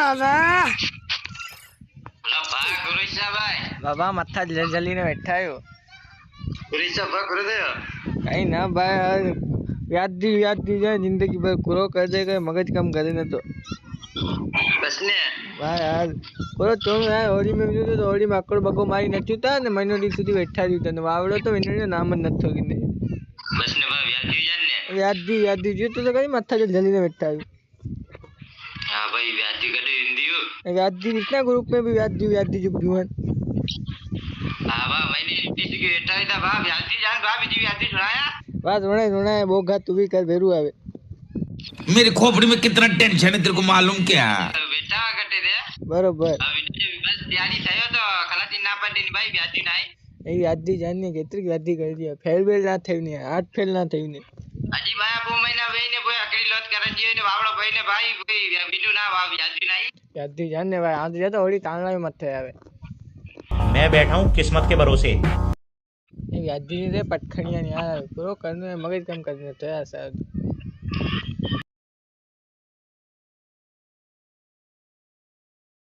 દાદા ભાઈ ગુરુશા ભાઈ બાબા મથા જલીને બેઠા છો ગુરુશા ભાઈ કરે દે કઈ ના ભાઈ યાદ દી જાય જિંદગી ભર પૂરો કરી દે કઈ મગજ કામ કરે ન તો બસ ને ભાઈ યાર પૂરો તો યાર હોળી મેં જોયું તો હોળી માં આકડો બગો મારી નથી તા ને મહિનો દી સુધી બેઠા રહ્યું તને વાવડો તો એનું નામ જ નથી થયું ને બસ ને ભાઈ યાદ દી જોયું તો કઈ મથા જલીને બેઠા છો हाँ भाई व्याधी कटे हिंदी व्याधी कितना ग्रुप में भी व्याधी जो जीवन हाँ वाह मैंने किसी के बेटा था वाह व्याधी जान वाह बीजी व्याधी सुनाया वाह सुना है बोगा तू भी कर भेरू आवे मेरी खोपड़ी में कितना टेंशन है तेरे को मालूम क्या बेटा कटे रे बरोबर बस तैयारी થયો તો ખલાતી ના પડે ની ભાઈ વ્યાધી નાઈ એ વ્યાધી જાનની કેટલી વ્યાધી કરી દી ફેલ બેલ ના થયું ને આઠ ફેલ ના થયું ને હજી ભાઈ બહુ મહિના વહીને કોઈ અકડી લોટ કરન જીવે ને વાવડો ભાઈ ને ભાઈ બીજું ના વાવ વ્યાધી નાઈ વ્યાધી જાનને ભાઈ આ તો હોળી તાળના મત થાય આવે मैं बैठा हूँ किस्मत के भरोसे એ વ્યાધી રે પટખણિયા ને યાર પૂરો કરનો મગજ કામ કરીને તો યાર સાહેબ